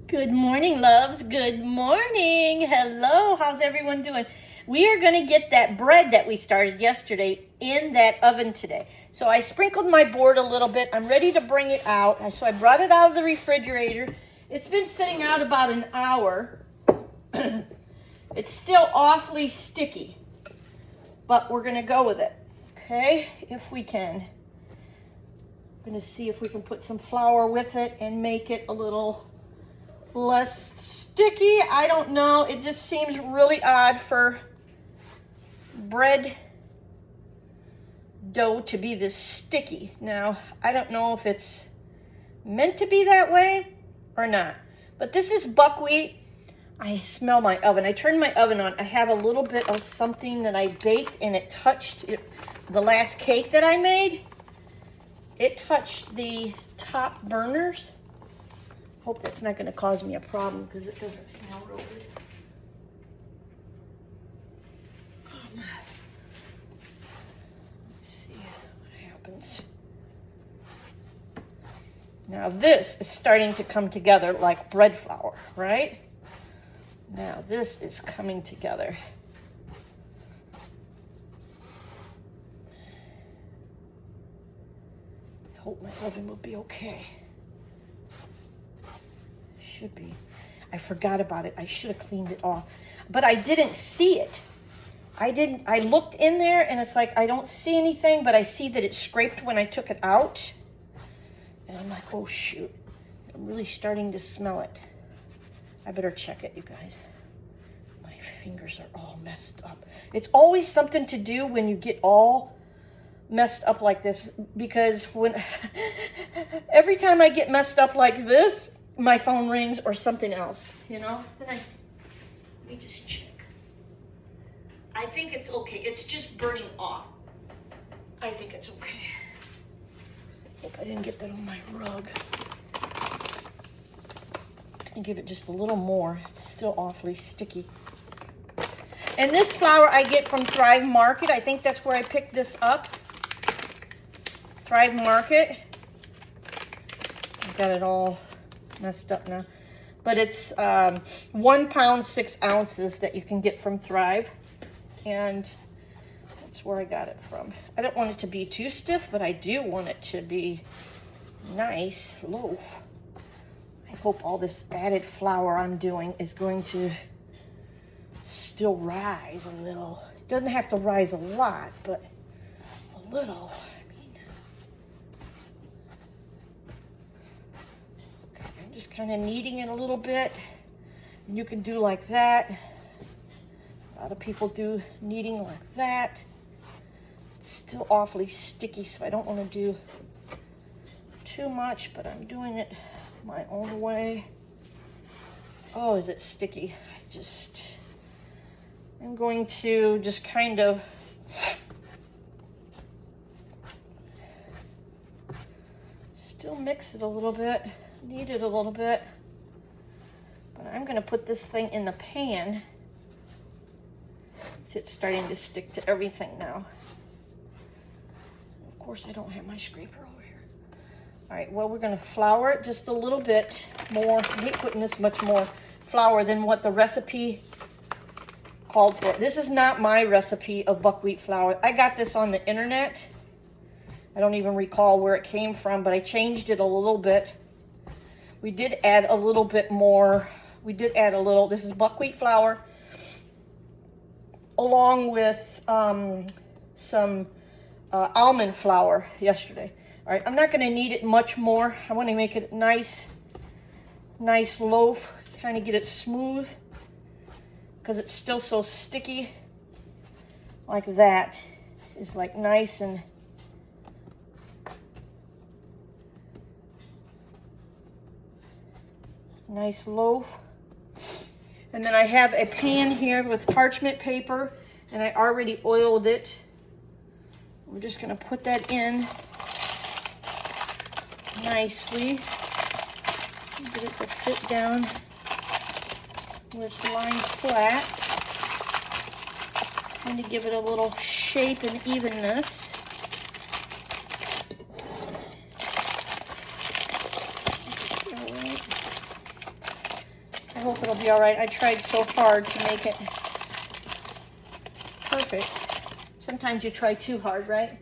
Good morning, loves. Good morning. Hello. How's everyone doing? We are going to get that bread that we started yesterday in that oven today. So I sprinkled my board a little bit. I'm ready to bring it out. So I brought it out of the refrigerator. It's been sitting out about an hour. It's still awfully sticky, but we're going to go with it, okay, if we can. I'm going to see if we can put some flour with it and make it a little less sticky. I don't know. It just seems really odd for bread dough to be this sticky. Now, I don't know if it's meant to be that way or not. But this is buckwheat. I smell my oven. I turned my oven on. I have a little bit of something that I baked and it touched it, the last cake that I made. It touched the top burners. Hope that's not going to cause me a problem because it doesn't smell real good. Let's see what happens. Now this is starting to come together like bread flour, right? Now this is coming together. I hope my oven will be okay. Should be. I forgot about it. I should have cleaned it off. But I didn't see it. I looked in there and it's like, I don't see anything, but I see that it scraped when I took it out. And I'm like, oh shoot. I'm really starting to smell it. I better check it, you guys. My fingers are all messed up. It's always something to do when you get all messed up like this, because when every time I get messed up like this, my phone rings or something else, you know? Let me just check. I think it's okay. It's just burning off. I think it's okay. Hope I didn't get that on my rug. And give it just a little more. It's still awfully sticky. And this flour I get from Thrive Market. I think that's where I picked this up. Thrive Market. I've got it all messed up now, but it's 1 pound 6 ounces that you can get from Thrive, and that's where I got it from. I don't want it to be too stiff, but I do want it to be nice loaf. I hope all this added flour I'm doing is going to still rise a little. It doesn't have to rise a lot, but a little. Just kind of kneading it a little bit. And you can do like that. A lot of people do kneading like that. It's still awfully sticky, so I don't want to do too much, but I'm doing it my own way. Oh, is it sticky? I'm going to just kind of still mix it a little bit. Knead it a little bit, but I'm going to put this thing in the pan. See, it's starting to stick to everything now. Of course, I don't have my scraper over here. All right, well, we're going to flour it just a little bit more. I hate putting this much more flour than what the recipe called for. This is not my recipe of buckwheat flour. I got this on the internet. I don't even recall where it came from, but I changed it a little bit. We did add a little bit more. We did add a little. This is buckwheat flour along with some almond flour yesterday. All right, I'm not going to knead it much more. I want to make it nice loaf, kind of get it smooth because it's still so sticky. Like that is like nice and nice loaf. And then I have a pan here with parchment paper, and I already oiled it. We're just going to put that in nicely. Get it to fit down where it's lying flat. And to give it a little shape and evenness. hope it'll be all right. I tried so hard to make it perfect. Sometimes you try too hard, right?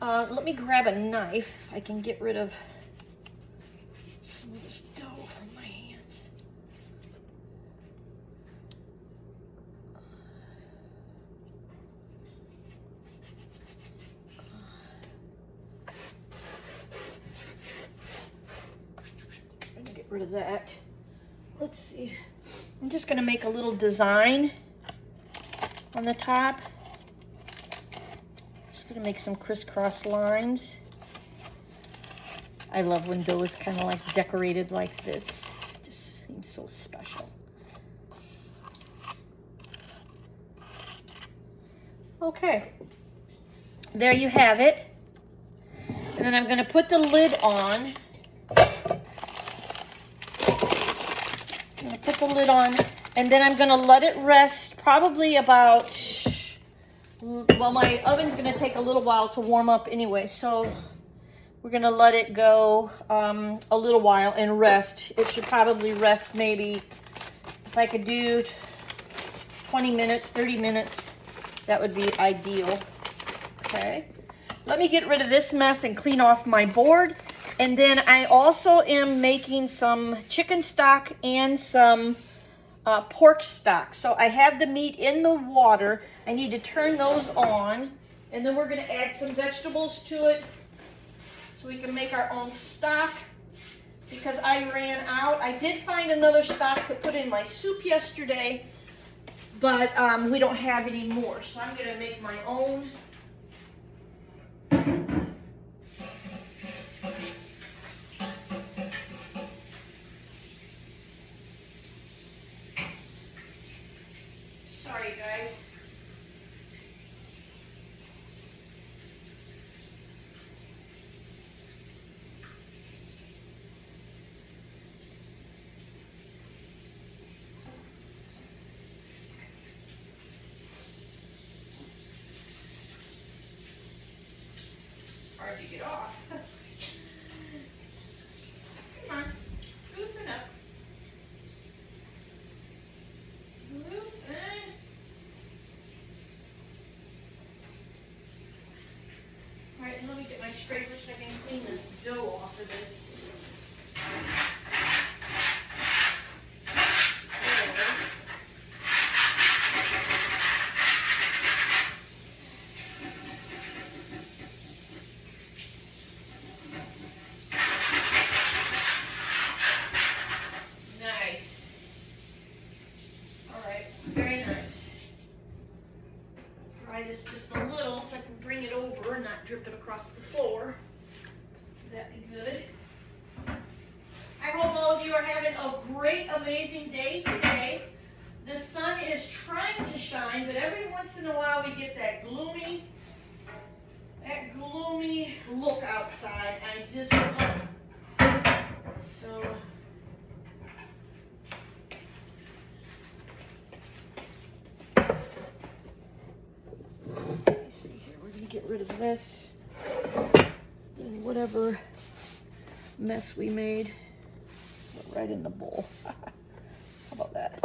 Let me grab a knife. I can get rid of some of this dough from my hands. I'm gonna get rid of that. Let's see. I'm just gonna make a little design on the top. Just gonna make some crisscross lines. I love when dough is kind of like decorated like this. It just seems so special. Okay, there you have it. And then I'm gonna put the lid on. I'm gonna put the lid on, and then I'm gonna let it rest probably about, well, my oven's gonna take a little while to warm up anyway, so we're gonna let it go a little while and rest. It should probably rest maybe, if I could do 20 minutes, 30 minutes, that would be ideal. Okay, let me get rid of this mess and clean off my board. And then I also am making some chicken stock and some pork stock. So I have the meat in the water. I need to turn those on. And then we're going to add some vegetables to it so we can make our own stock. Because I ran out. I did find another stock to put in my soup yesterday, but we don't have any more. So I'm going to make my own. Sorry, guys. Hard to get off. Come on, loosen up. Loosen. All right, let me get my scraper so I can clean this dough off of this. Just a little so I can bring it over and not drip it across the floor. That'd be good. I hope all of you are having a great, amazing day today. The sun is trying to shine, but every once in a while we get that gloomy look outside. I just so. Get rid of this and whatever mess we made, put right in the bowl. How about that?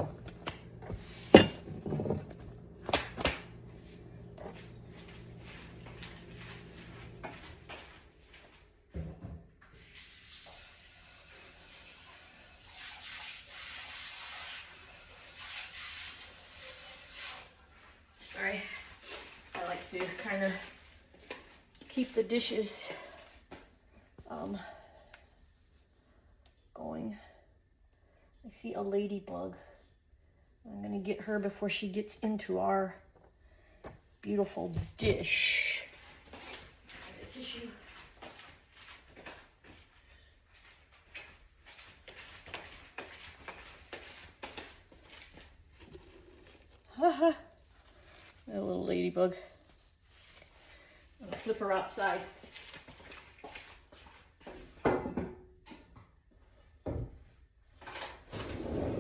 Sorry, I like to kind of keep the dishes going. I see a ladybug. I'm gonna get her before she gets into our beautiful dish. Tissue. Haha. A little ladybug. I'm gonna flip her outside. You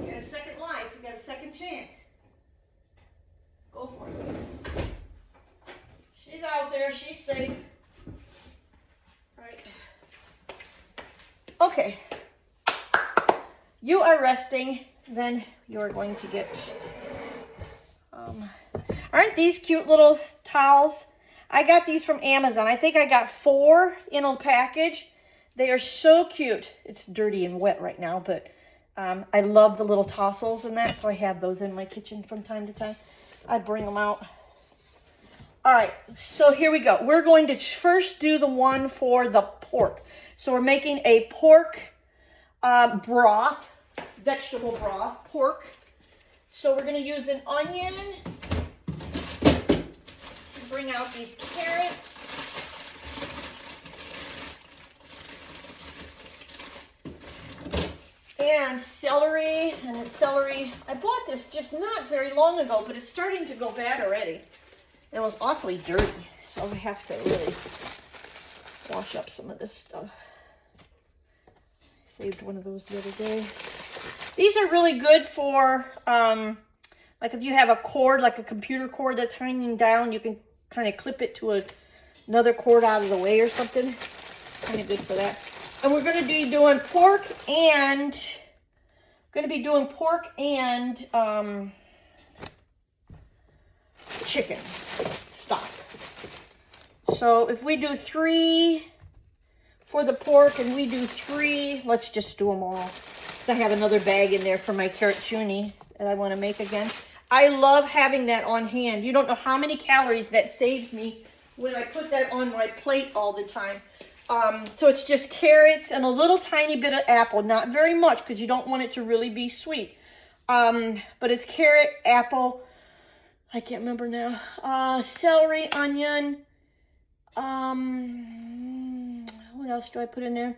got a second life, you got a second chance. Go for it. She's out there, she's safe. Right. Okay. You are resting. Then you're going to get, aren't these cute little towels? I got these from Amazon. I think I got 4 in a package. They are so cute. It's dirty and wet right now, but I love the little tassels and that, so I have those in my kitchen from time to time. I bring them out. All right, so here we go. We're going to first do the one for the pork. So we're making a pork broth, vegetable broth, pork. So we're going to use an onion. Bring out these carrots. And celery. And the celery, I bought this just not very long ago, but it's starting to go bad already. It was awfully dirty, so I have to really wash up some of this stuff. Saved one of those the other day. These are really good for, like if you have a cord, like a computer cord that's hanging down, you can kind of clip it to another cord out of the way or something. Kind of good for that. And we're going to be doing pork and chicken stock. So if we do 3 for the pork and we do 3, let's just do them all. So I have another bag in there for my carrot that I want to make again. I love having that on hand. You don't know how many calories that saves me when I put that on my plate all the time. So it's just carrots and a little tiny bit of apple. Not very much because you don't want it to really be sweet. But it's carrot, apple, I can't remember now, celery, onion, what else do I put in there?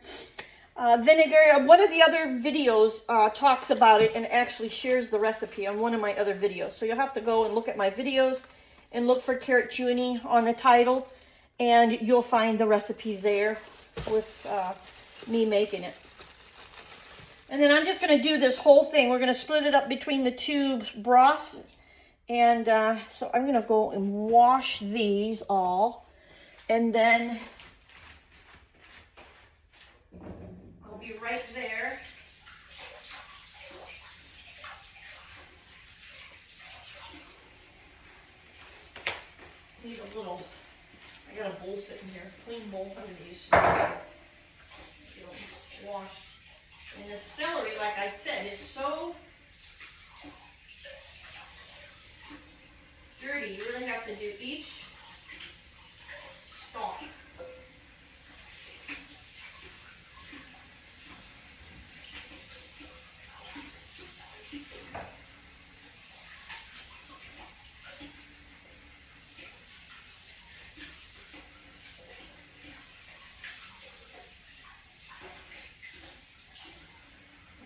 Vinegar. One of the other videos talks about it and actually shares the recipe on one of my other videos. So you'll have to go and look at my videos and look for carrot junie on the title, and you'll find the recipe there with me making it. And then I'm just going to do this whole thing. We're going to split it up between the 2 broths. And so I'm going to go and wash these all. And then I'll be right there. Need a little, I got a bowl sitting here, clean bowl. I'm going to use some. Wash. And the celery, like I said, is so dirty. You really have to do each stalk.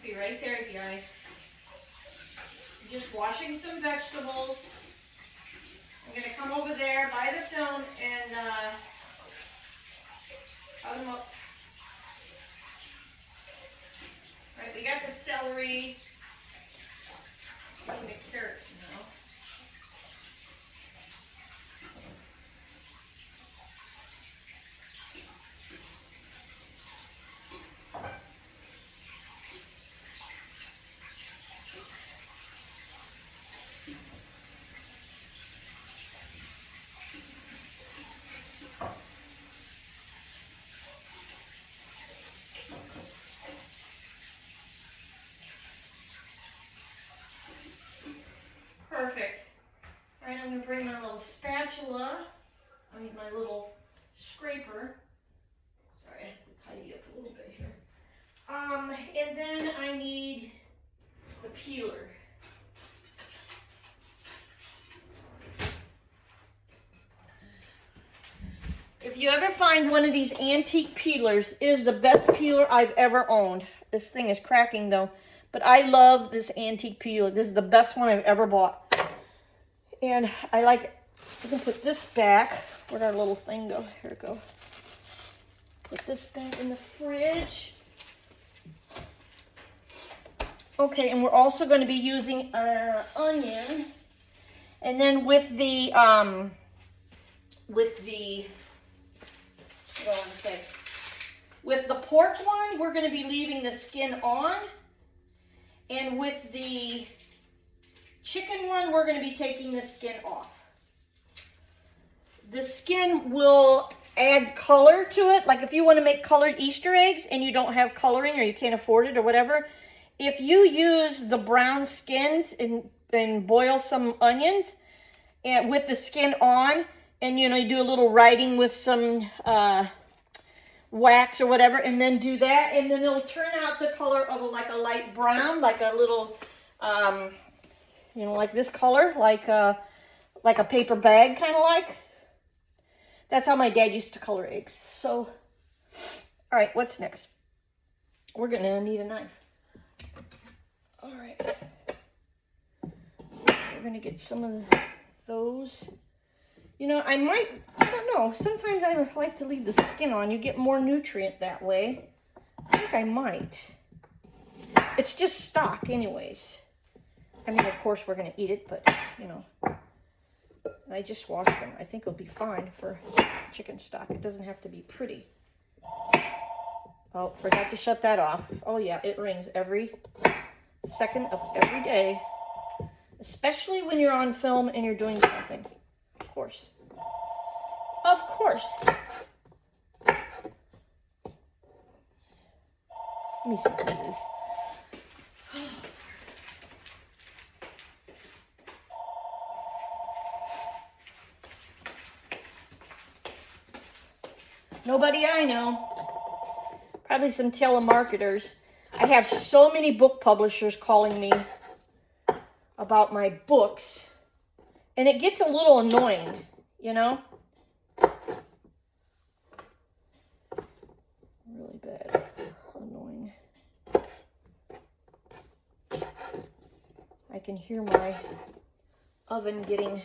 Be right there, guys. Just washing some vegetables. I'm going to come over there by the film and cut them up. All right, we got the celery. I'm going to make carrots now. Perfect. All right, I'm going to bring my little spatula. I need my little scraper. Sorry, I have to tidy up a little bit here. And then I need the peeler. If you ever find one of these antique peelers, it is the best peeler I've ever owned. This thing is cracking though. But I love this antique peeler. This is the best one I've ever bought. And I like it. We can put this back. Where'd our little thing go? Here it goes. Put this back in the fridge. Okay, and we're also going to be using onion. And then with the with the pork one, we're going to be leaving the skin on. And with the chicken one, we're going to be taking the skin off. The skin will add color to it. Like if you want to make colored Easter eggs and you don't have coloring or you can't afford it or whatever, if you use the brown skins and boil some onions and with the skin on, and you know, you do a little writing with some wax or whatever, and then do that, and then it'll turn out the color of like a light brown, like a little, you know, like this color, like a paper bag, kind of like. That's how my dad used to color eggs. So, all right, what's next? We're gonna need a knife. All right, we're gonna get some of those. You know, I don't know, sometimes I like to leave the skin on. You get more nutrient that way. I think I might. It's just stock anyways. I mean, of course we're gonna eat it, but you know. I just washed them. I think it'll be fine for chicken stock. It doesn't have to be pretty. Oh, forgot to shut that off. Oh yeah, it rings every second of every day. Especially when you're on film and you're doing something. Of course. Of course. Let me see what it is. Nobody I know. Probably some telemarketers. I have so many book publishers calling me about my books. And it gets a little annoying, you know? Really bad. Annoying. I can hear my oven getting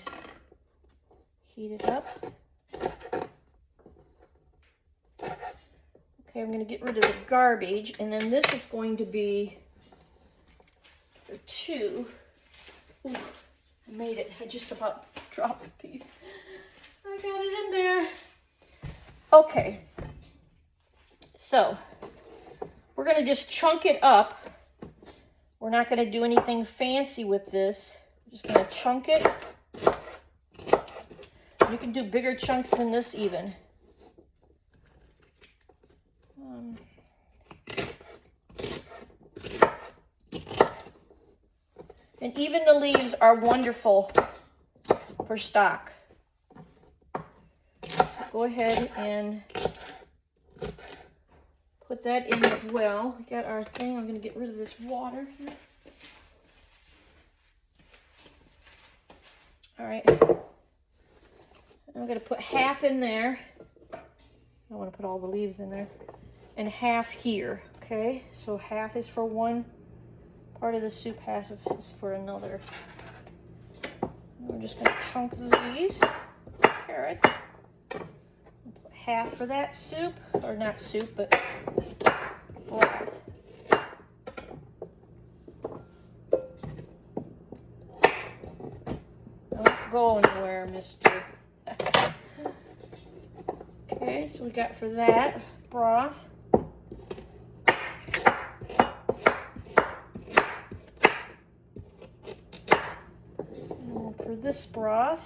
heated up. Okay, I'm going to get rid of the garbage, and then this is going to be for 2. Ooh, I made it. I just about dropped a piece. I got it in there. Okay, so we're going to just chunk it up. We're not going to do anything fancy with this. We're just going to chunk it. You can do bigger chunks than this even. And even the leaves are wonderful for stock. So go ahead and put that in as well. We got our thing. I'm going to get rid of this water here. All right. I'm going to put half in there. I want to put all the leaves in there. And half here, okay? So half is for one part of the soup, half is for another. And we're just going to chunk these carrots. Put half for that soup, or not soup, but broth. Don't go anywhere, mister. Okay, so we got for that broth. For this broth,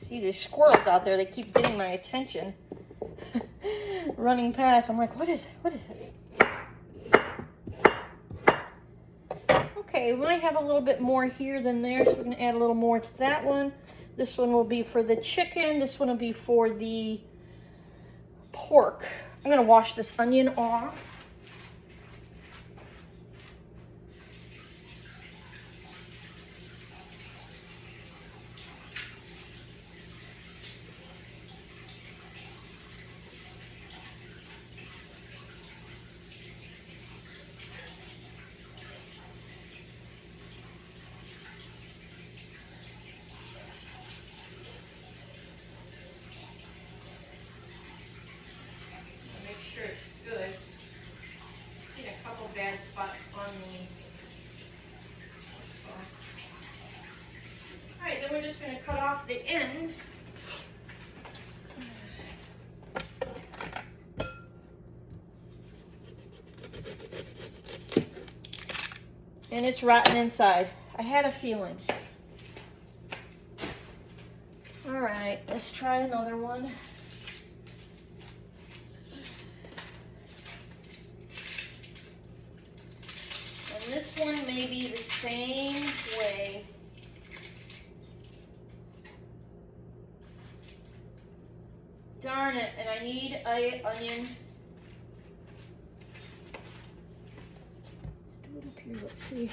see these squirrels out there, they keep getting my attention. Running past, I'm like, what is it? Okay, we might have a little bit more here than there, so we're going to add a little more to that one. This one will be for the chicken, this one will be for the pork. I'm going to wash this onion off. Bad spots on the. All right, then we're just going to cut off the ends. And it's rotten inside. I had a feeling. All right, let's try another one. And this one may be the same way. Darn it, and I need an onion. Let's do it up here, let's see.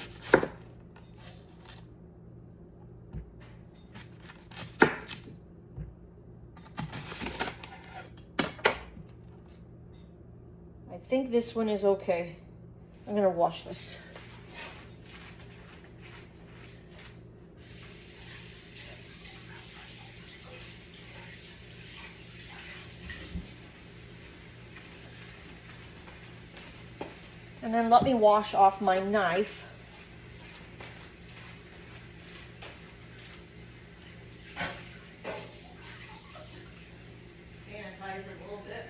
I think this one is okay. I'm gonna wash this. And then let me wash off my knife. Sanitize it a little bit.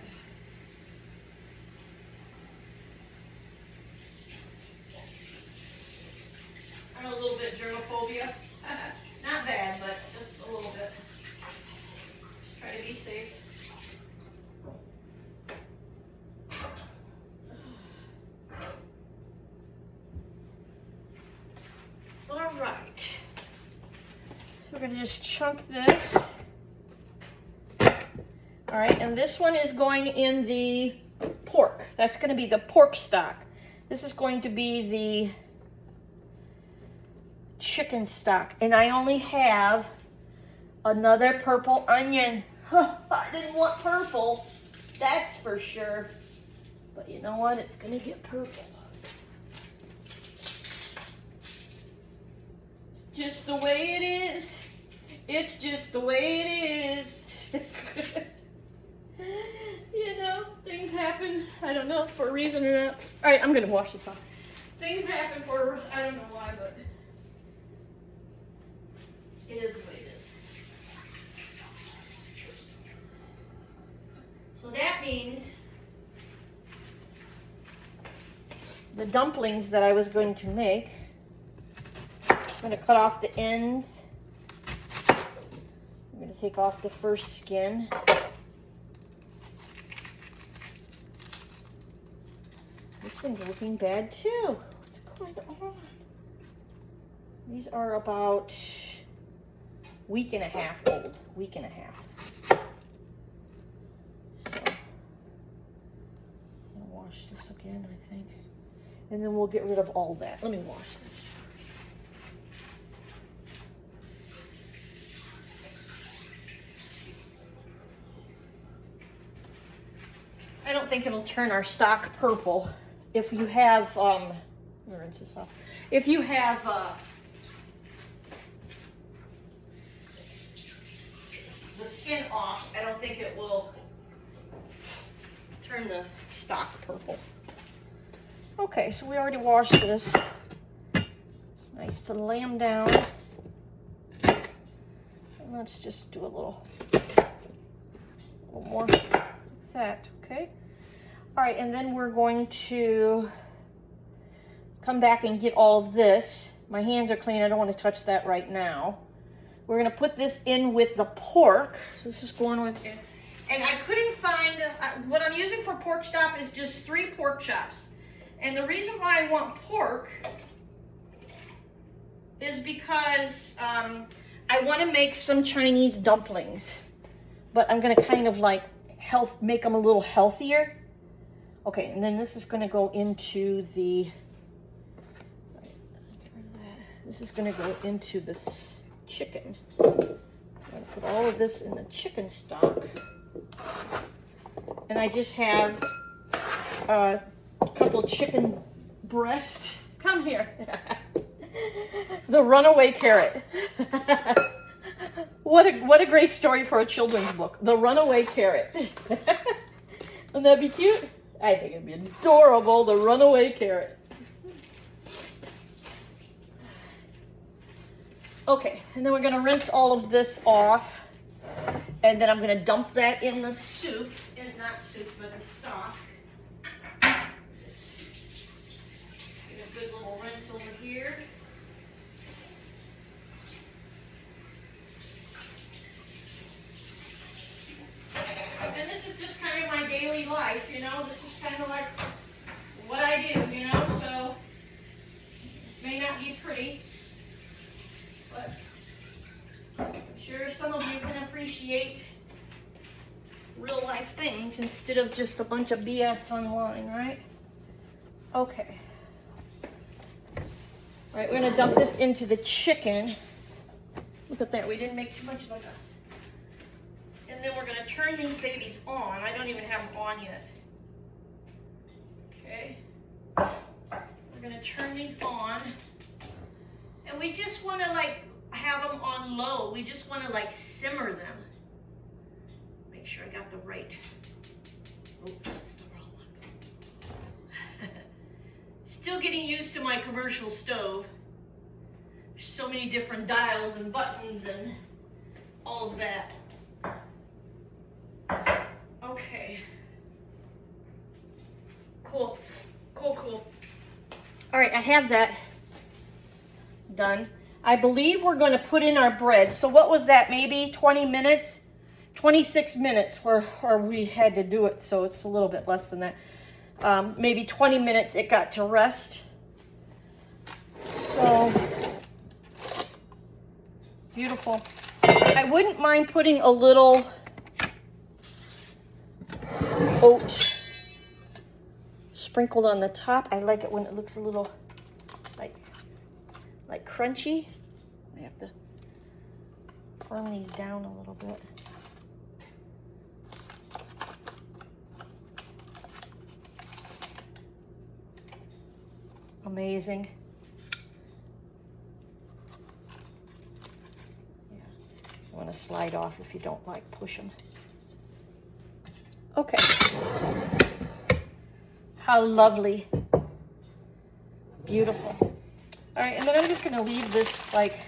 I'm a little bit germophobia. Not bad, but just a little bit. Just try to be safe. All right. So we're going to just chunk this. All right, and this one is going in the pork. That's going to be the pork stock. This is going to be the chicken stock. And I only have another purple onion. I didn't want purple, that's for sure. But you know what? It's going to get purple. Just the way it is. It's just the way it is. You know, things happen, I don't know, for a reason or not. All right, I'm going to wash this off. Things happen for, I don't know why, but it is the way it is. So that means the dumplings that I was going to make, I'm going to cut off the ends. I'm going to take off the first skin. This one's looking bad too. What's going on? These are about a week and a half old. Week and a half. So, I'm going to wash this again, I think. And then we'll get rid of all that. Let me wash this. I don't think it'll turn our stock purple if you have, let me rinse this off. If you have the skin off, I don't think it will turn the stock purple. Okay, so we already washed this. It's nice to lay them down. And let's just do a little more like that, okay? All right, and then we're going to come back and get all of this. My hands are clean, I don't want to touch that right now. We're gonna put this in with the pork. So this is going with it. And I couldn't find, what I'm using for pork chop is just 3 pork chops. And the reason why I want pork is because I want to make some Chinese dumplings. But I'm gonna kind of like make them a little healthier. Okay, and then this is going to go into the, this is going to go into this chicken. I'm going to put all of this in the chicken stock. And I just have a couple chicken breasts. Come here. The runaway carrot. What a great story for a children's book. The runaway carrot. Wouldn't that be cute? I think it'd be adorable, the runaway carrot. Okay, and then we're gonna rinse all of this off. And then I'm gonna dump that in the soup, not soup, but the stock. Get it a good little rinse over here. And this is just kind of my daily life, you know. This is kind of like what I do, you know. So it may not be pretty, but I'm sure some of you can appreciate real life things instead of just a bunch of BS online, right? Okay. All right, we're gonna dump this into the chicken. Look at that, we didn't make too much of a mess. And then we're gonna turn these babies on. I don't even have them on yet. Okay. We're gonna turn these on. And we just wanna like have them on low. We just wanna like simmer them. Make sure I got the right. Oh, that's the wrong one. Still getting used to my commercial stove. There's so many different dials and buttons and all of that. Okay. Cool. Cool, cool. All right, I have that done. I believe we're going to put in our bread. So what was that? Maybe 20 minutes? 26 minutes where we had to do it, so it's a little bit less than that. Maybe 20 minutes it got to rest. So, beautiful. I wouldn't mind putting a little oat sprinkled on the top. I like it when it looks a little like crunchy. I have to firm these down a little bit. Amazing. Yeah, you want to slide off if you don't like push them. Okay. How lovely. Beautiful. All right, and then I'm just going to leave this like,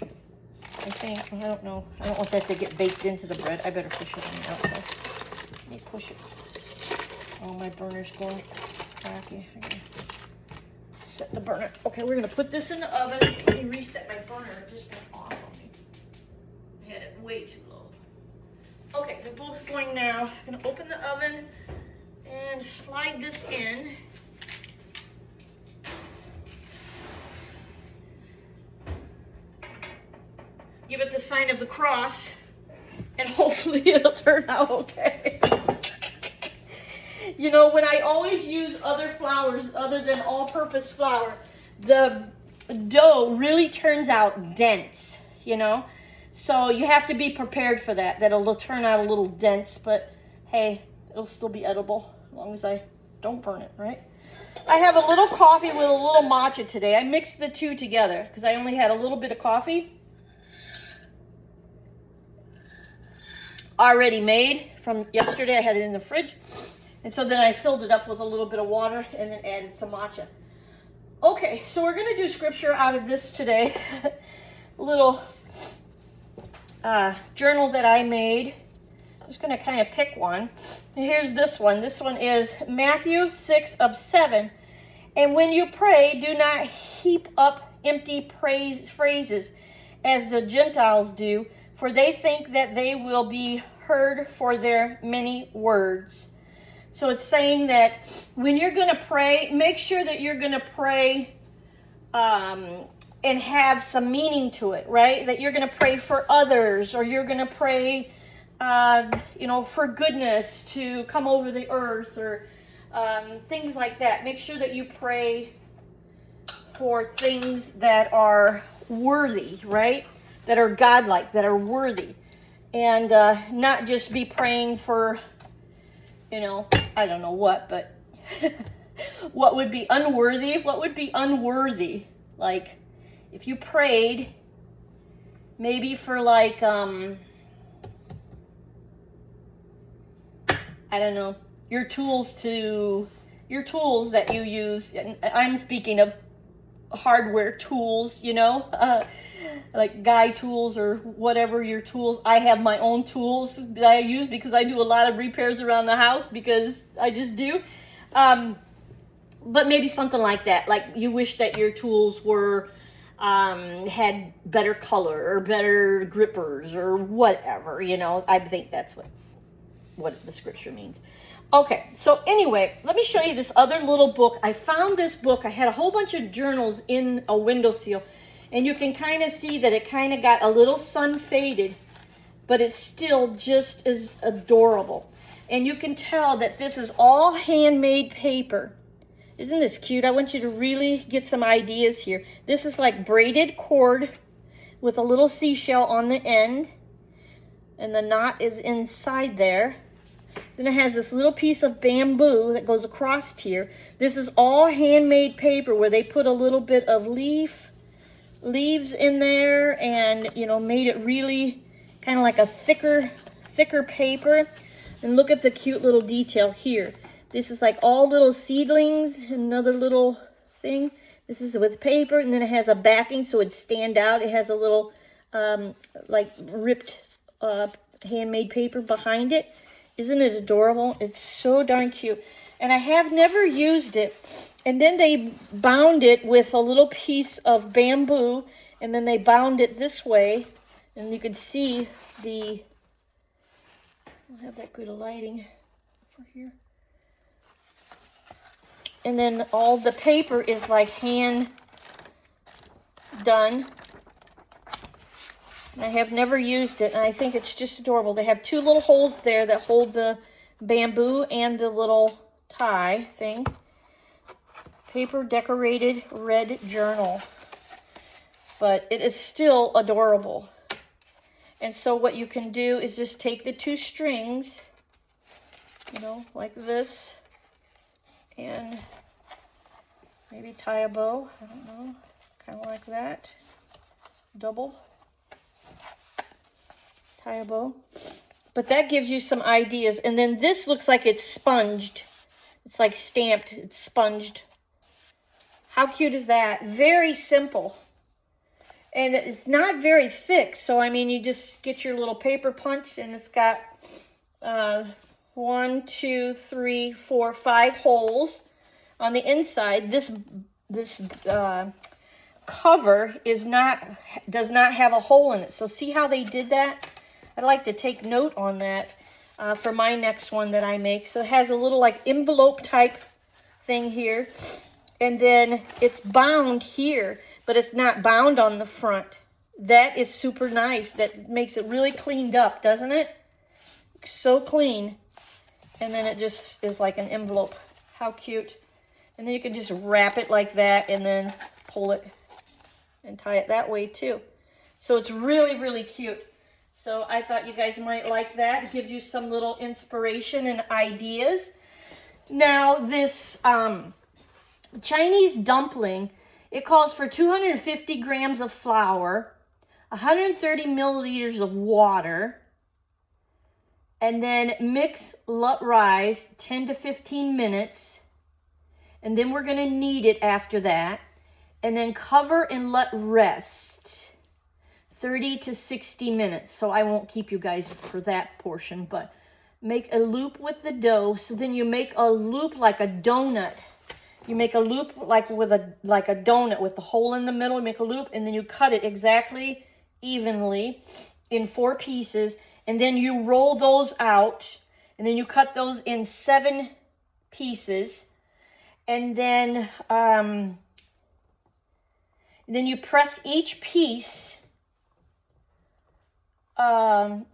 I think, I don't know. I don't want that to get baked into the bread. I better push it on the outside. Let me push it. Oh, my burner's going cracky. Set the burner. Okay, we're gonna put this in the oven. Let me reset my burner. It just went off on me. I had it way too low. Okay, they're both going now. I'm gonna open the oven and slide this in. Give it the sign of the cross, and hopefully it'll turn out okay. You know, when I always use other flours other than all-purpose flour, the dough really turns out dense, you know? So you have to be prepared for that it'll turn out a little dense, but hey, it'll still be edible as long as I don't burn it, right? I have a little coffee with a little matcha today. I mixed the two together because I only had a little bit of coffee already made from yesterday. I had it in the fridge. And so then I filled it up with a little bit of water and then added some matcha. Okay, so we're going to do scripture out of this today. A little journal that I made. I'm just going to kind of pick one. And here's this one. This one is Matthew 6:7. And when you pray, do not heap up empty phrases as the Gentiles do, for they think that they will be heard for their many words. So it's saying that when you're going to pray, make sure that you're going to pray and have some meaning to it, right? That you're going to pray for others, or you're going to pray, you know, for goodness to come over the earth, or things like that. Make sure that you pray for things that are worthy, right? That are godlike, that are worthy. And not just be praying for, you know, I don't know what, but what would be unworthy? What would be unworthy? Like, if you prayed maybe for like, I don't know, your tools that you use. I'm speaking of hardware tools, you know, like guy tools or whatever your tools. I have my own tools that I use because I do a lot of repairs around the house, because I just do. but maybe something like that. Like you wish that your tools were, had better color or better grippers or whatever, you know. I think that's what the scripture means. Okay, so anyway, let me show you this other little book. I found this book. I had a whole bunch of journals in a windowsill, and you can kind of see that it kind of got a little sun faded, but it's still just as adorable. And you can tell that this is all handmade paper. Isn't this cute? I want you to really get some ideas here. This is like braided cord with a little seashell on the end, and the knot is inside there. Then it has this little piece of bamboo that goes across here. This is all handmade paper where they put a little bit of leaves in there, and, you know, made it really kind of like a thicker paper. And look at the cute little detail here. This is like all little seedlings, another little thing. This is with paper, and then it has a backing so it'd stand out. It has a little like ripped handmade paper behind it. Isn't it adorable? It's so darn cute. And I have never used it. And then they bound it with a little piece of bamboo, and then they bound it this way. And you can see the, I don't have that good of lighting for here. And then all the paper is like hand done. I have never used it, and I think it's just adorable. They have two little holes there that hold the bamboo and the little tie thing. Paper decorated red journal. But it is still adorable. And so what you can do is just take the two strings, you know, like this, and maybe tie a bow. I don't know, kind of like that. Double. Tie a bow. But that gives you some ideas. And then this looks like it's sponged. It's like stamped. It's sponged. How cute is that? Very simple. And it's not very thick. So, I mean, you just get your little paper punch, and it's got 1, 2, 3, 4, 5 holes on the inside. This cover does not have a hole in it. So see how they did that? I'd like to take note on that for my next one that I make. So it has a little like envelope type thing here. And then it's bound here, but it's not bound on the front. That is super nice. That makes it really cleaned up, doesn't it? So clean. And then it just is like an envelope. How cute. And then you can just wrap it like that and then pull it and tie it that way too. So it's really, really cute. So I thought you guys might like that. It gives you some little inspiration and ideas. Now this Chinese dumpling, it calls for 250 grams of flour, 130 milliliters of water, and then let rise 10 to 15 minutes. And then we're going to knead it after that. And then cover and let rest 30 to 60 minutes. So I won't keep you guys for that portion, but make a loop with the dough. So then you make a loop like a donut. You make a loop like a donut with the hole in the middle. You make a loop, and then you cut it exactly evenly in 4 pieces. And then you roll those out, and then you cut those in 7 pieces. And then you press each piece. You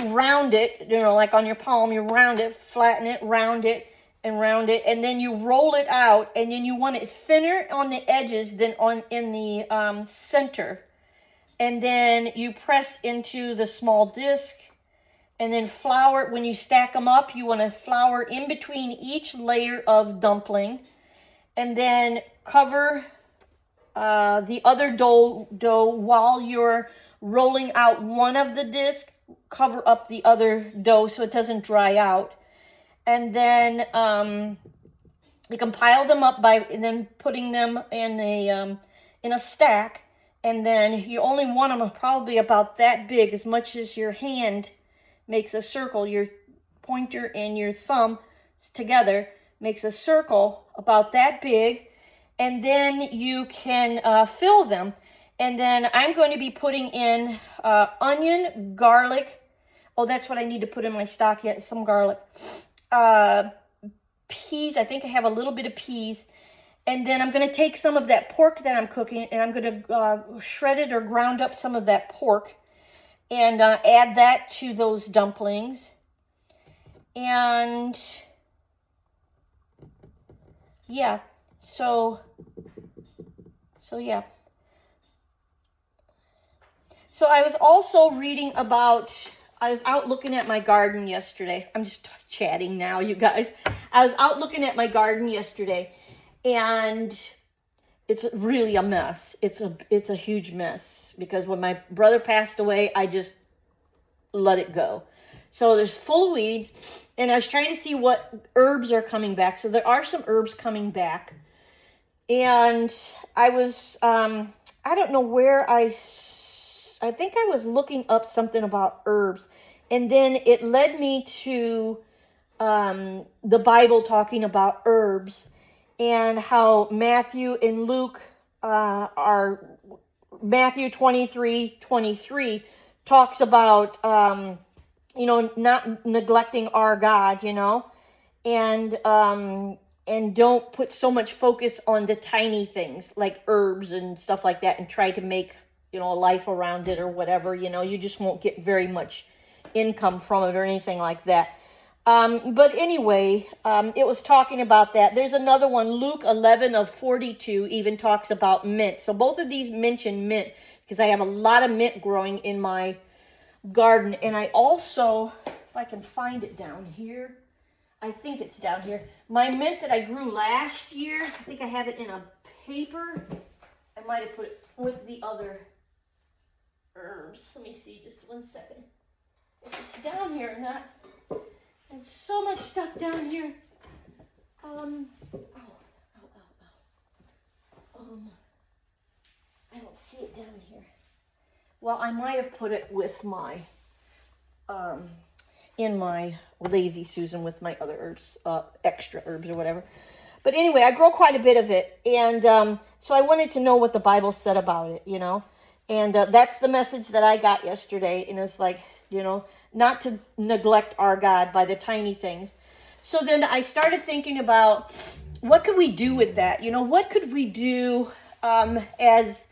round it, you know, like on your palm, you round it, flatten it, round it, and then you roll it out, and then you want it thinner on the edges than in the center. And then you press into the small disc, and then flour. When you stack them up, you want to flour in between each layer of dumpling, and then cover the other dough while you're rolling out one of the discs. Cover up the other dough so it doesn't dry out. And then you can pile them up by then putting them in a stack. And then you only want them probably about that big, as much as your hand makes a circle, your pointer and your thumb together. makes a circle about that big, and then you can fill them. And then I'm going to be putting in onion, garlic. Oh, that's what I need to put in my stock yet, some garlic. Peas, I think I have a little bit of peas. And then I'm going to take some of that pork that I'm cooking, and I'm going to shred it or ground up some of that pork and add that to those dumplings. And yeah, so yeah. So I was also reading about, I was out looking at my garden yesterday. I'm just chatting now, you guys. I was out looking at my garden yesterday, and it's really a mess. It's a huge mess, because when my brother passed away, I just let it go. So there's full of weeds, and I was trying to see what herbs are coming back. So there are some herbs coming back. And I was, I don't know where I think I was looking up something about herbs. And then it led me to the Bible talking about herbs, and how Matthew and Luke are, Matthew 23:23 talks about, not neglecting our God, and don't put so much focus on the tiny things like herbs and stuff like that, and try to make, a life around it or whatever, you just won't get very much income from it or anything like that. But anyway, it was talking about that. There's another one, Luke 11:42 even talks about mint. So both of these mention mint, because I have a lot of mint growing in my garden. And I also, if I can find it down here, I think it's down here. My mint that I grew last year, I think I have it in a paper. I might have put it with the other herbs. Let me see, just one second. If it's down here or not. There's so much stuff down here. I don't see it down here. Well, I might have put it with my, in my Lazy Susan with my other herbs, extra herbs or whatever. But anyway, I grow quite a bit of it. And so I wanted to know what the Bible said about it, And that's the message that I got yesterday. And it's like, not to neglect our God by the tiny things. So then I started thinking about, what could we do with that? What could we do as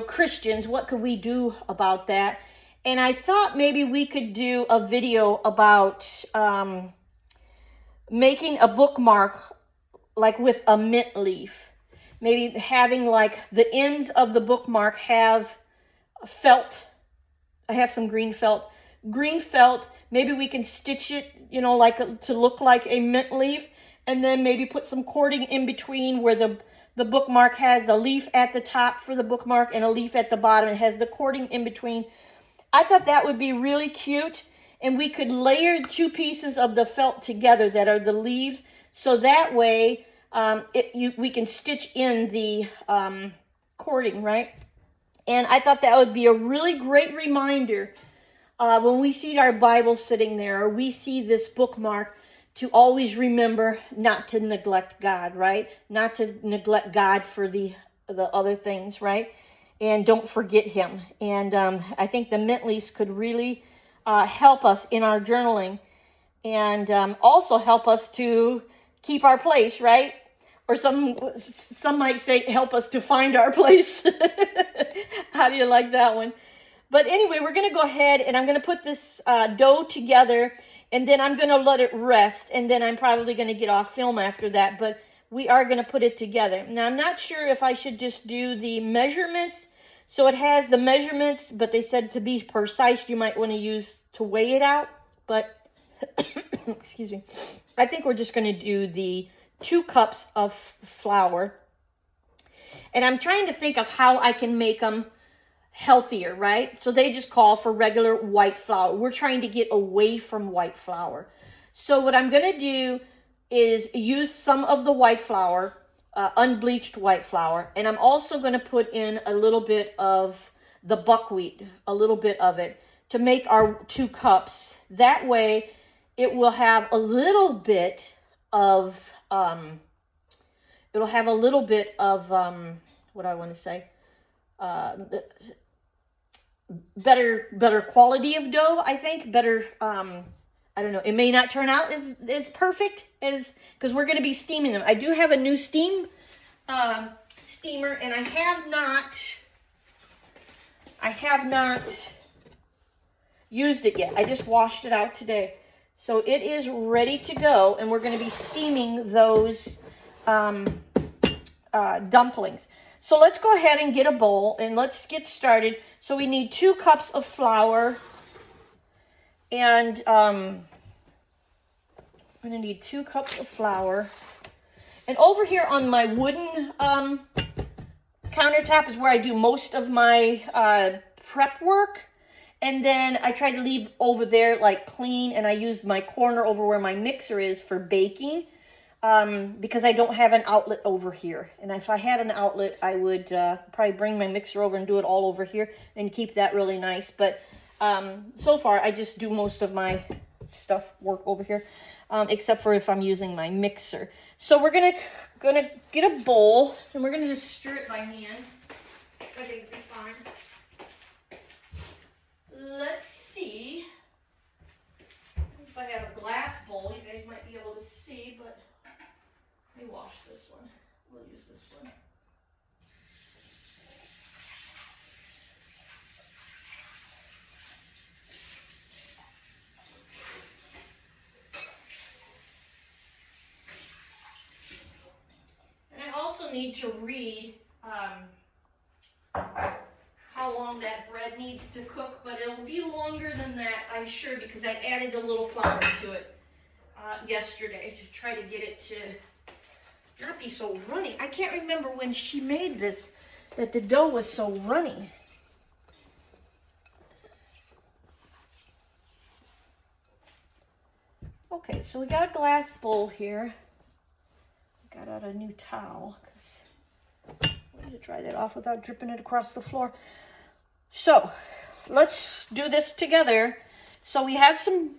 Christians? What could we do about that? And I thought maybe we could do a video about making a bookmark like with a mint leaf. Maybe having like the ends of the bookmark have felt. I have some green felt. Maybe we can stitch it, to look like a mint leaf, and then maybe put some cording in between where the bookmark has a leaf at the top for the bookmark and a leaf at the bottom. It has the cording in between. I thought that would be really cute, and we could layer two pieces of the felt together that are the leaves, so that way we can stitch in the cording, right? And I thought that would be a really great reminder when we see our Bible sitting there, or we see this bookmark, to always remember not to neglect God, right? Not to neglect God for the other things, right? And don't forget Him. And I think the mint leaves could really help us in our journaling, and also help us to keep our place, right? Or some might say help us to find our place. How do you like that one? But anyway, we're going to go ahead, and I'm going to put this dough together, and then I'm going to let it rest, and then I'm probably going to get off film after that, but we are going to put it together. Now, I'm not sure if I should just do the measurements. So it has the measurements, but they said to be precise, you might want to use to weigh it out. But, excuse me, I think we're just going to do the 2 cups of flour. And I'm trying to think of how I can make them healthier, right? So they just call for regular white flour. We're trying to get away from white flour. So what I'm going to do is use some of the white flour, unbleached white flour, and I'm also going to put in a little bit of the buckwheat, a little bit of it, to make our 2 cups. That way it will have a little bit of, it'll have a little bit of, what I want to say, better quality of dough, I think. Better, I don't know. It may not turn out as perfect as, because we're going to be steaming them. I do have a new steamer, and I have not used it yet. I just washed it out today. So it is ready to go, and we're going to be steaming those dumplings. So let's go ahead and get a bowl, and let's get started. So we need 2 cups of flour, and I'm going to need 2 cups of flour. And over here on my wooden countertop is where I do most of my prep work. And then I try to leave over there like clean, and I use my corner over where my mixer is for baking, because I don't have an outlet over here. And if I had an outlet, I would probably bring my mixer over and do it all over here and keep that really nice. But so far, I just do most of my work over here, except for if I'm using my mixer. So we're gonna get a bowl, and we're gonna just stir it by hand. I think it'll be fine. Let's see if I have a glass bowl. You guys might be able to see, but let me wash this one. We'll use this one. And I also need to read how long that bread needs to cook, but it'll be longer than that, I'm sure, because I added a little flour to it yesterday to try to get it to not be so runny. I can't remember when she made this that the dough was so runny. Okay, so we got a glass bowl here. Got out a new towel because I wanted to dry that off without dripping it across the floor. So let's do this together. So we have some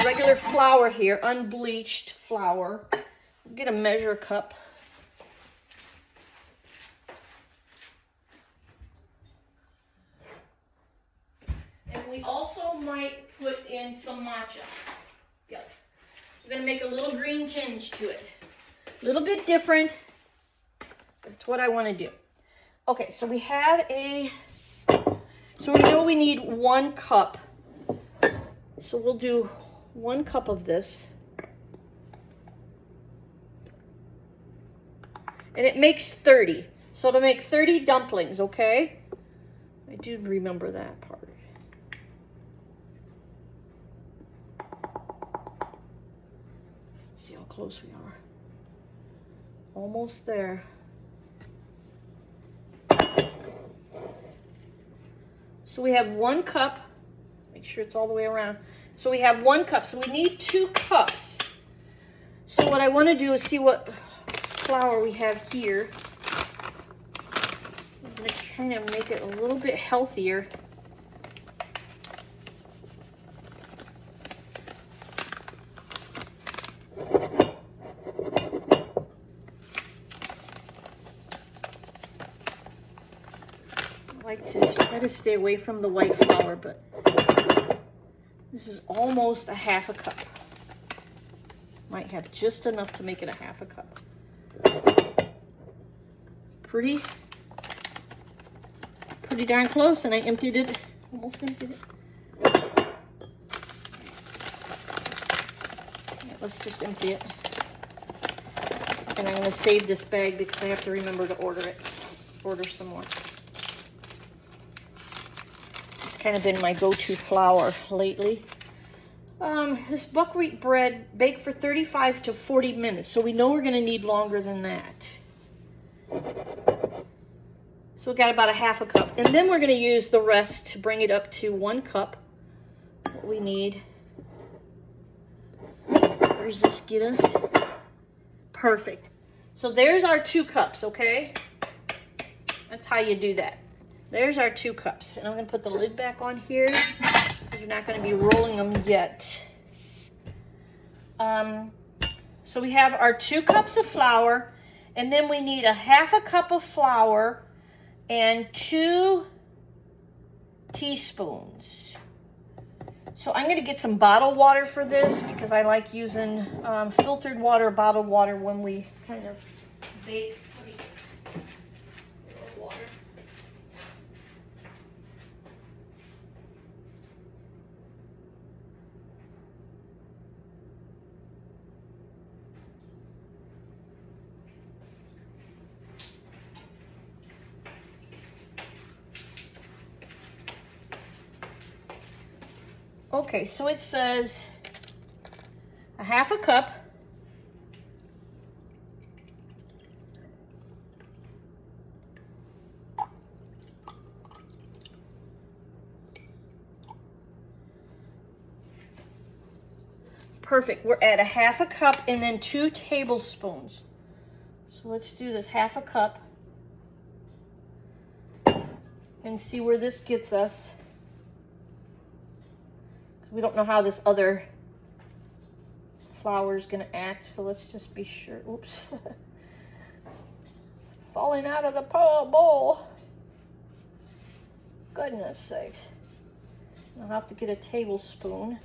regular flour here, unbleached flour. Get a measure cup. And we also might put in some matcha. Yep. We're going to make a little green tinge to it. A little bit different. That's what I want to do. Okay, so we have so we know we need 1 cup. So we'll do 1 cup of this. And it makes 30. So to make 30 dumplings, okay? I do remember that part. Let's see how close we are. Almost there. So we have 1 cup. Make sure it's all the way around. So we have 1 cup. So we need 2 cups. So what I want to do is see what flour we have here. I'm going to kind of make it a little bit healthier. I like to try to stay away from the white flour, but this is almost a 1/2 cup. Might have just enough to make it a 1/2 cup. Pretty darn close, and I emptied it, almost emptied it. Yeah, let's just empty it. And I'm going to save this bag because I have to remember to order some more. It's kind of been my go-to flour lately. This buckwheat bread baked for 35 to 40 minutes, so we know we're going to need longer than that. So we got about a 1/2 cup. And then we're going to use the rest to bring it up to 1 cup. What we need. Where does this get us? Perfect. So there's our 2 cups, okay? That's how you do that. There's our 2 cups. And I'm going to put the lid back on here, because you're not going to be rolling them yet. So we have our 2 cups of flour, and then we need a 1/2 cup of flour and 2 teaspoons. So I'm going to get some bottled water for this because I like using filtered water, bottled water when we kind of bake. Water. Okay, so it says a 1/2 cup. Perfect. We're at a 1/2 cup and then 2 tablespoons. So let's do this 1/2 cup and see where this gets us. We don't know how this other flour is going to act, so let's just be sure. Oops. It's falling out of the bowl. Goodness sakes. I'll have to get a tablespoon.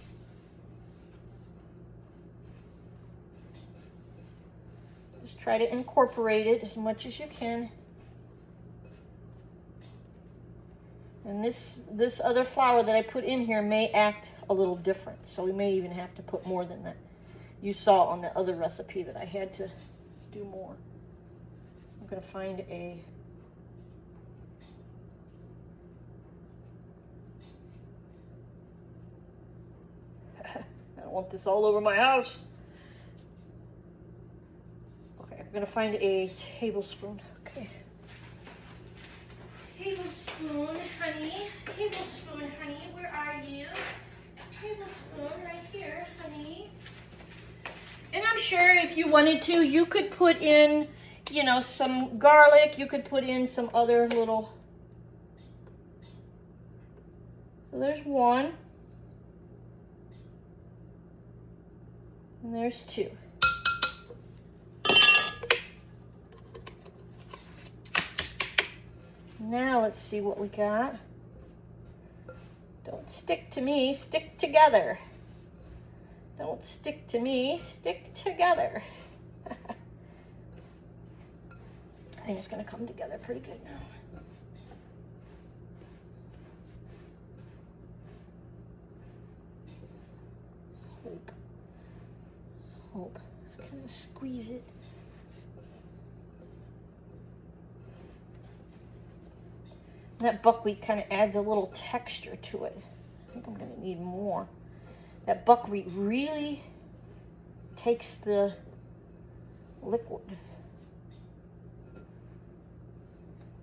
Just try to incorporate it as much as you can. And this other flour that I put in here may act a little different, so we may even have to put more than that. You saw on the other recipe that I had to do more. I'm going to find a I don't want this all over my house. Okay, I'm going to find a tablespoon. Okay. Tablespoon, honey. Tablespoon, honey. Where are you? Tablespoon right here, honey. And I'm sure if you wanted to, you could put in, you know, some garlic. You could put in some other little. So there's 1. And there's 2. Now let's see what we got. Don't stick to me, stick together. Don't stick to me, stick together. I think it's going to come together pretty good now. Hope. Just kind of squeeze it. That buckwheat kind of adds a little texture to it. I think I'm going to need more. That buckwheat really takes the liquid.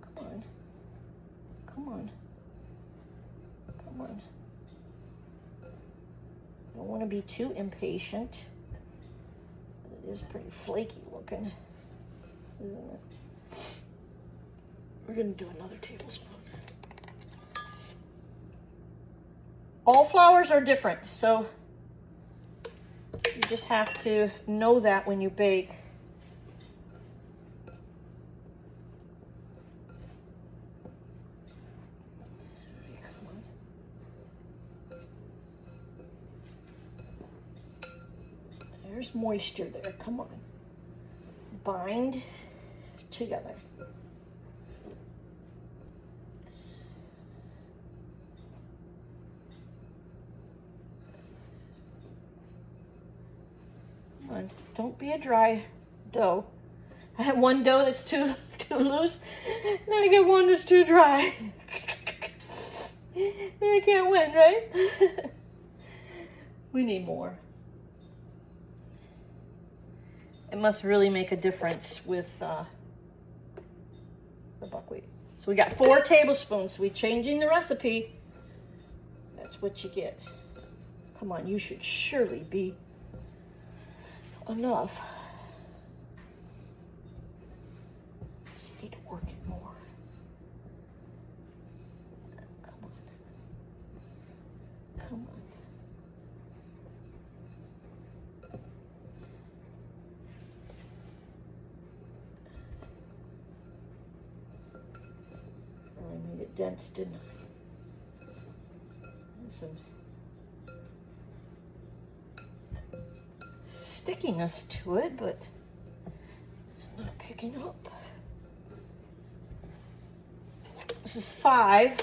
Come on. Come on. Come on. I don't want to be too impatient. But it is pretty flaky looking, isn't it? We're going to do another tablespoon. All flours are different, so you just have to know that when you bake. There's moisture there. Come on. Bind together. Don't be a dry dough. I have one dough that's too loose, and I get one that's too dry. I can't win, right? We need more. It must really make a difference with the buckwheat. So we got 4 tablespoons. We're changing the recipe. That's what you get. Come on, you should surely be enough. Just need to work it more. Come on. Come on. dents, didn't I? Some stickiness to it, but it's not picking up. This is 5.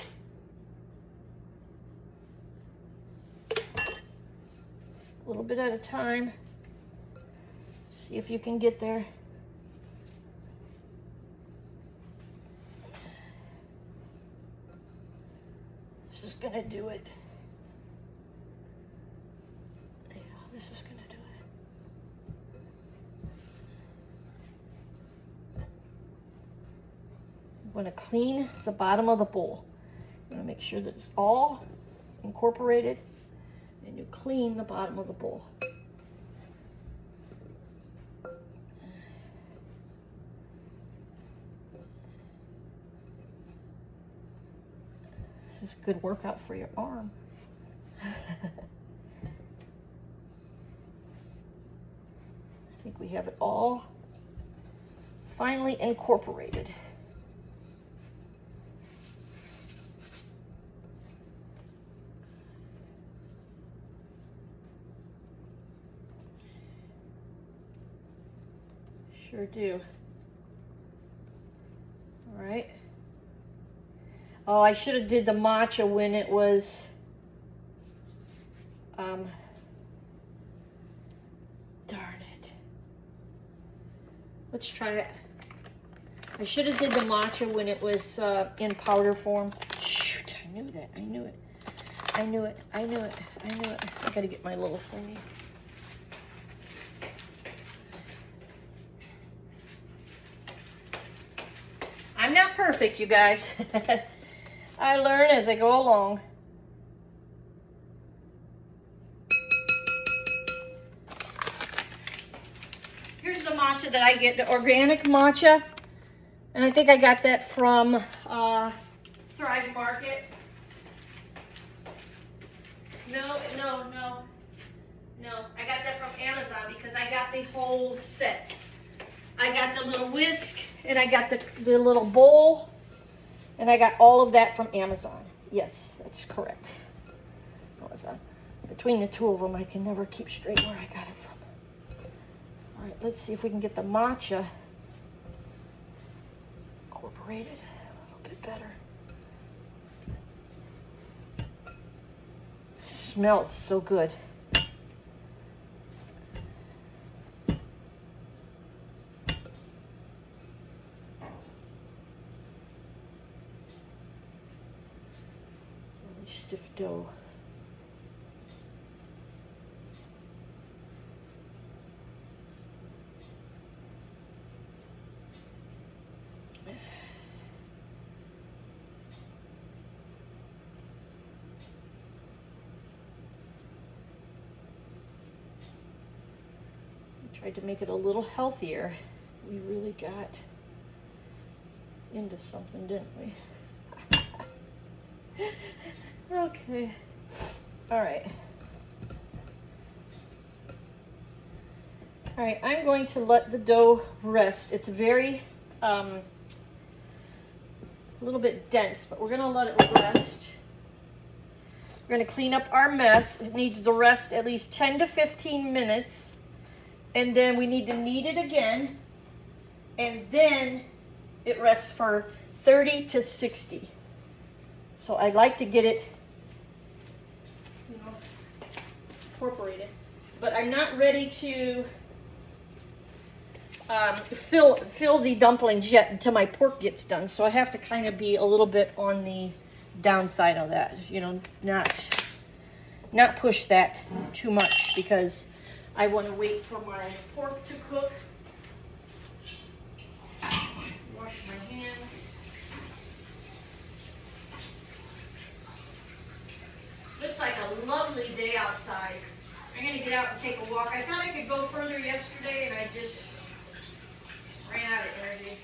A little bit at a time. See if you can get there. This is gonna do it. Yeah, this is gonna do it. I'm gonna clean the bottom of the bowl. I'm gonna make sure that it's all incorporated, and you clean the bottom of the bowl. This is a good workout for your arm. I think we have it all finally incorporated. Sure do. All right. Oh, I should have did the matcha when it was, darn it. Let's try it. I should have did the matcha when it was in powder form. Shoot, I knew that. I knew it. I knew it. I knew it. I knew it. I gotta get my little thingy. I'm not perfect, you guys. I learn as I go along. Here's the matcha that I get, the organic matcha. And I think I got that from Thrive Market. No. I got that from Amazon because I got the whole set. I got the little whisk, and I got the little bowl, and I got all of that from Amazon. Yes, that's correct. Between the two of them, I can never keep straight where I got it from. All right, let's see if we can get the matcha incorporated a little bit better. Smells so good. Stiff dough. I tried to make it a little healthier. We really got into something, didn't we? Okay. All right. All right, I'm going to let the dough rest. It's very, a little bit dense, but we're gonna let it rest. We're gonna clean up our mess. It needs to rest at least 10 to 15 minutes. And then we need to knead it again. And then it rests for 30 to 60. So I'd like to get it, incorporated, but I'm not ready to fill the dumplings yet until my pork gets done. So I have to kind of be a little bit on the downside of that, not push that too much because I want to wait for my pork to cook. Wash my hands. Looks like a lovely day outside. I'm going to get out and take a walk. I thought I could go further yesterday, and I just ran out of energy.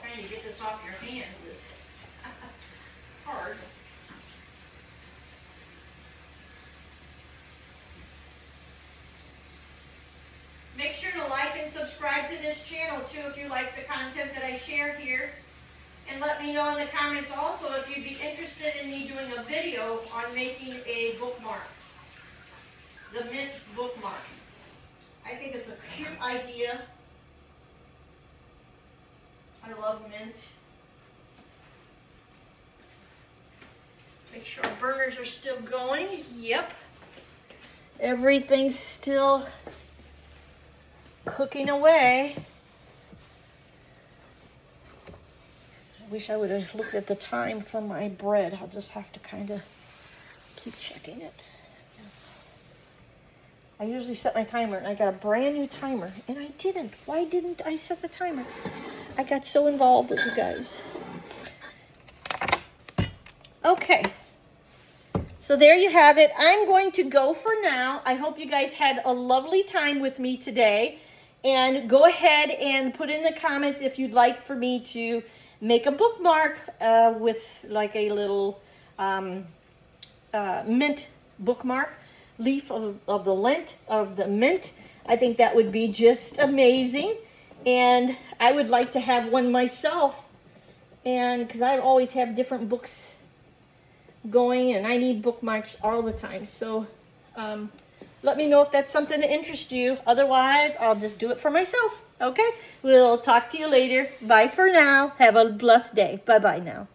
Trying to get this off your hands is hard. like and subscribe to this channel too if you like the content that I share here. And let me know in the comments also if you'd be interested in me doing a video on making a bookmark. The mint bookmark. I think it's a cute idea. I love mint. Make sure our burners are still going. Yep. Everything's still cooking away. I wish I would have looked at the time for my bread. I'll just have to kind of keep checking it. Yes. I usually set my timer, and I got a brand new timer, and I didn't. Why didn't I set the timer? I got so involved with you guys. Okay. So there you have it. I'm going to go for now. I hope you guys had a lovely time with me today. And go ahead and put in the comments if you'd like for me to make a bookmark with like a little mint bookmark leaf of the mint. I think that would be just amazing. And I would like to have one myself. And because I always have different books going and I need bookmarks all the time. So let me know if that's something that interests you. Otherwise, I'll just do it for myself. Okay? We'll talk to you later. Bye for now. Have a blessed day. Bye-bye now.